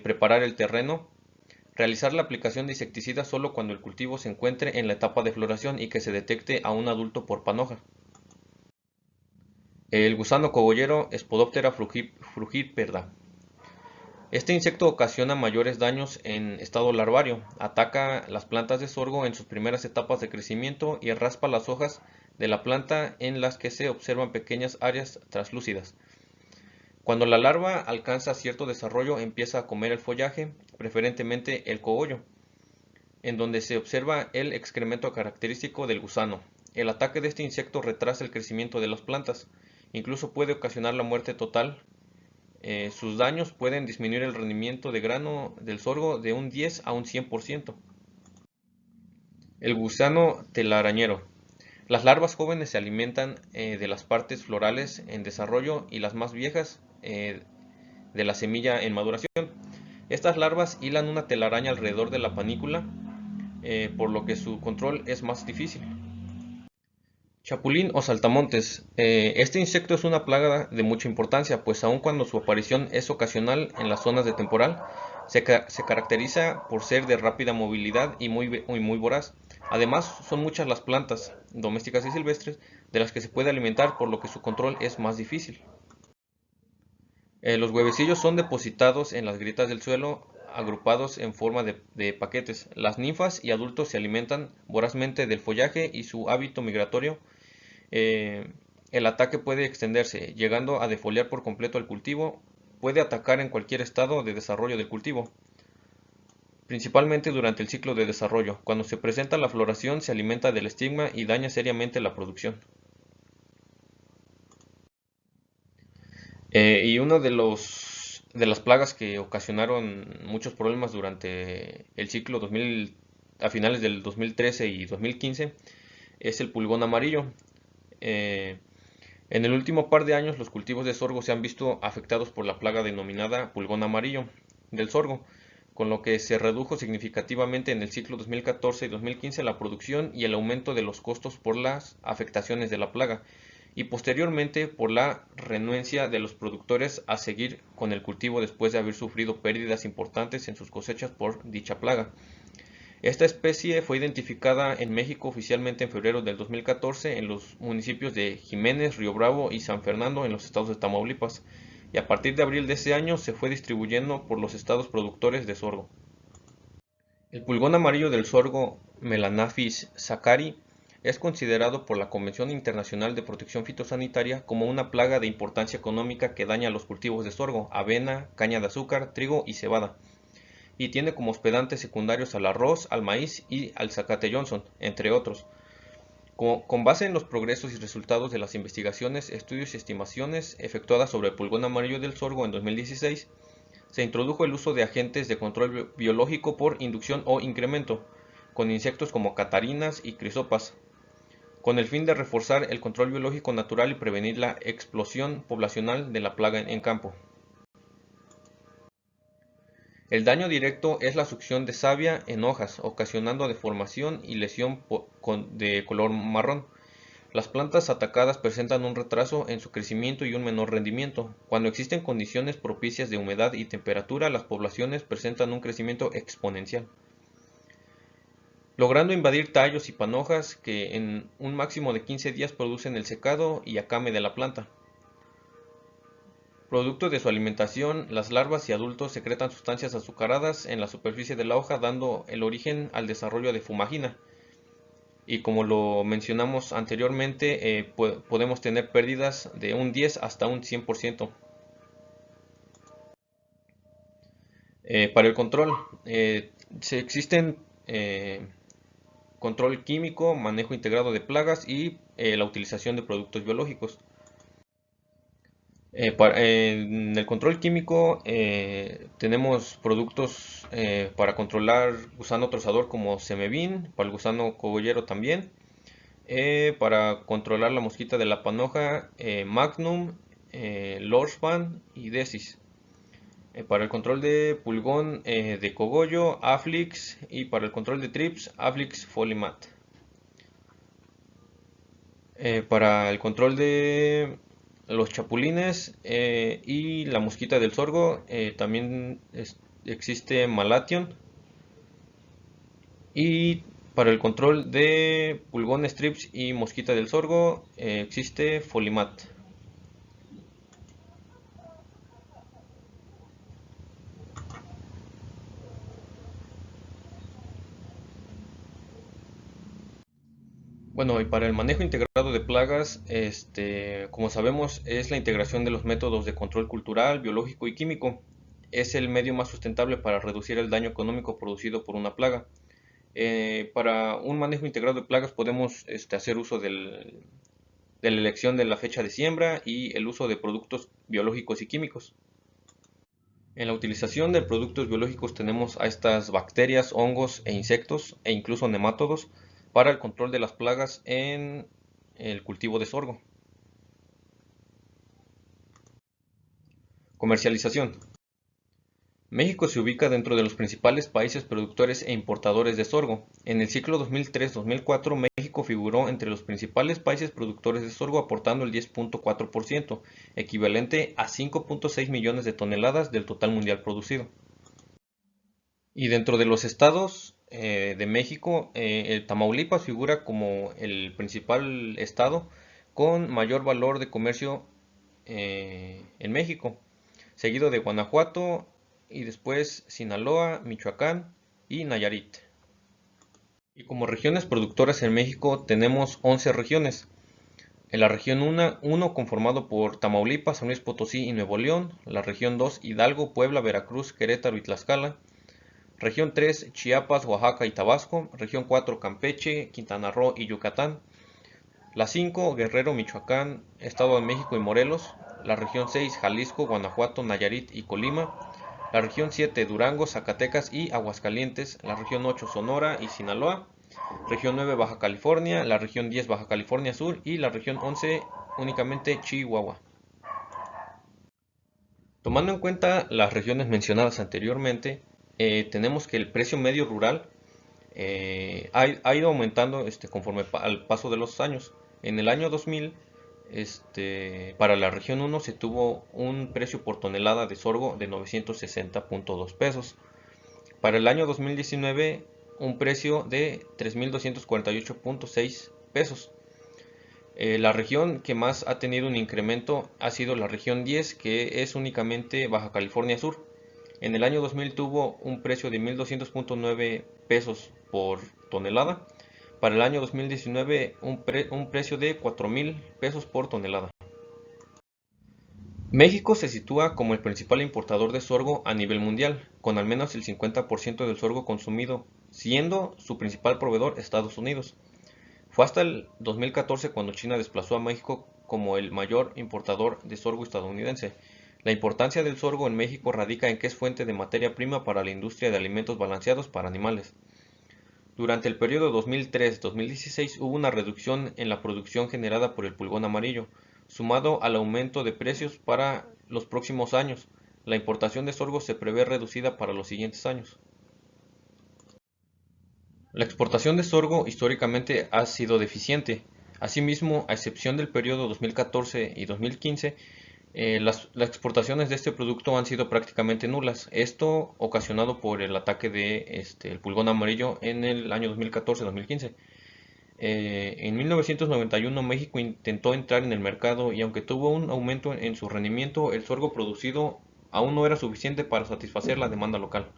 preparar el terreno, realizar la aplicación de insecticidas solo cuando el cultivo se encuentre en la etapa de floración y que se detecte a un adulto por panoja. El gusano cogollero, Spodoptera frugiperda. Este insecto ocasiona mayores daños en estado larvario, ataca las plantas de sorgo en sus primeras etapas de crecimiento y raspa las hojas de la planta en las que se observan pequeñas áreas translúcidas. Cuando la larva alcanza cierto desarrollo, empieza a comer el follaje, preferentemente el cogollo, en donde se observa el excremento característico del gusano. El ataque de este insecto retrasa el crecimiento de las plantas, incluso puede ocasionar la muerte total. Sus daños pueden disminuir el rendimiento de grano del sorgo de un 10 a un 100%. El gusano telarañero. Las larvas jóvenes se alimentan de las partes florales en desarrollo y las más viejas de la semilla en maduración. Estas larvas hilan una telaraña alrededor de la panícula, por lo que su control es más difícil. Chapulín o saltamontes. Este insecto es una plaga de mucha importancia, pues aun cuando su aparición es ocasional en las zonas de temporal, se caracteriza por ser de rápida movilidad y muy voraz. Además, son muchas las plantas, domésticas y silvestres, de las que se puede alimentar, por lo que su control es más difícil. Los huevecillos son depositados en las grietas del suelo, agrupados en forma de paquetes. Las ninfas y adultos se alimentan vorazmente del follaje y su hábito migratorio. El ataque puede extenderse, llegando a defoliar por completo el cultivo. Puede atacar en cualquier estado de desarrollo del cultivo, principalmente durante el ciclo de desarrollo. Cuando se presenta la floración, se alimenta del estigma y daña seriamente la producción. Y una de las plagas que ocasionaron muchos problemas durante el ciclo 2000, a finales del 2013 y 2015, es el pulgón amarillo. En el último par de años, los cultivos de sorgo se han visto afectados por la plaga denominada pulgón amarillo del sorgo, con lo que se redujo significativamente en el ciclo 2014 y 2015 la producción y el aumento de los costos por las afectaciones de la plaga, y posteriormente por la renuencia de los productores a seguir con el cultivo después de haber sufrido pérdidas importantes en sus cosechas por dicha plaga. Esta especie fue identificada en México oficialmente en febrero del 2014 en los municipios de Jiménez, Río Bravo y San Fernando en los estados de Tamaulipas, y a partir de abril de ese año se fue distribuyendo por los estados productores de sorgo. El pulgón amarillo del sorgo, Melanaphis sakari, es considerado por la Convención Internacional de Protección Fitosanitaria como una plaga de importancia económica que daña los cultivos de sorgo, avena, caña de azúcar, trigo y cebada, y tiene como hospedantes secundarios al arroz, al maíz y al zacate Johnson, entre otros. Con base en los progresos y resultados de las investigaciones, estudios y estimaciones efectuadas sobre el pulgón amarillo del sorgo en 2016, se introdujo el uso de agentes de control biológico por inducción o incremento, con insectos como catarinas y crisopas, con el fin de reforzar el control biológico natural y prevenir la explosión poblacional de la plaga en campo. El daño directo es la succión de savia en hojas, ocasionando deformación y lesión de color marrón. Las plantas atacadas presentan un retraso en su crecimiento y un menor rendimiento. Cuando existen condiciones propicias de humedad y temperatura, las poblaciones presentan un crecimiento exponencial, logrando invadir tallos y panojas que en un máximo de 15 días producen el secado y acame de la planta. Producto de su alimentación, las larvas y adultos secretan sustancias azucaradas en la superficie de la hoja, dando el origen al desarrollo de fumagina. Y como lo mencionamos anteriormente, podemos tener pérdidas de un 10 hasta un 100%. Para el control, existen control químico, manejo integrado de plagas y la utilización de productos biológicos. En el control químico tenemos productos para controlar gusano trozador como Semevin, para el gusano cogollero también, para controlar la mosquita de la panoja, Magnum, Lorsban y Desis. Para el control de pulgón de cogollo, Aflix, y para el control de trips, Aflix Folimat. Para el control de los chapulines y la mosquita del sorgo también existe Malation, y para el control de pulgones, trips y mosquita del sorgo existe Folimat. Bueno, y para el manejo integrado de plagas, como sabemos, es la integración de los métodos de control cultural, biológico y químico. Es el medio más sustentable para reducir el daño económico producido por una plaga. Para un manejo integrado de plagas podemos hacer uso de la elección de la fecha de siembra y el uso de productos biológicos y químicos. En la utilización de productos biológicos tenemos a estas bacterias, hongos e insectos e incluso nemátodos para el control de las plagas en el cultivo de sorgo. Comercialización. México se ubica dentro de los principales países productores e importadores de sorgo. En el ciclo 2003-2004, México figuró entre los principales países productores de sorgo, aportando el 10.4%, equivalente a 5.6 millones de toneladas del total mundial producido. Y dentro de los estados de México, Tamaulipas figura como el principal estado con mayor valor de comercio en México, seguido de Guanajuato y después Sinaloa, Michoacán y Nayarit. Y como regiones productoras en México tenemos 11 regiones. En la región 1 conformado por Tamaulipas, San Luis Potosí y Nuevo León, la región 2 Hidalgo, Puebla, Veracruz, Querétaro y Tlaxcala, región 3 Chiapas, Oaxaca y Tabasco, región 4 Campeche, Quintana Roo y Yucatán, la 5 Guerrero, Michoacán, Estado de México y Morelos, la región 6 Jalisco, Guanajuato, Nayarit y Colima, la región 7 Durango, Zacatecas y Aguascalientes, la región 8 Sonora y Sinaloa, región 9 Baja California, la región 10 Baja California Sur y la región 11 únicamente Chihuahua. Tomando en cuenta las regiones mencionadas anteriormente, tenemos que el precio medio rural ha ido aumentando conforme al paso de los años. En el año 2000, para la región 1 se tuvo un precio por tonelada de sorgo de 960.2 pesos. Para el año 2019, un precio de 3.248.6 pesos. La región que más ha tenido un incremento ha sido la región 10, que es únicamente Baja California Sur. En el año 2000 tuvo un precio de 1.200.9 pesos por tonelada. Para el año 2019 un precio de 4.000 pesos por tonelada. México se sitúa como el principal importador de sorgo a nivel mundial, con al menos el 50% del sorgo consumido, siendo su principal proveedor Estados Unidos. Fue hasta el 2014 cuando China desplazó a México como el mayor importador de sorgo estadounidense. La importancia del sorgo en México radica en que es fuente de materia prima para la industria de alimentos balanceados para animales. Durante el periodo 2003-2016 hubo una reducción en la producción generada por el pulgón amarillo, sumado al aumento de precios para los próximos años. La importación de sorgo se prevé reducida para los siguientes años. La exportación de sorgo históricamente ha sido deficiente. Asimismo, a excepción del periodo 2014 y 2015, las exportaciones de este producto han sido prácticamente nulas. Esto ocasionado por el ataque de el pulgón amarillo en el año 2014-2015. En 1991 México intentó entrar en el mercado y aunque tuvo un aumento en su rendimiento, el sorgo producido aún no era suficiente para satisfacer la demanda local.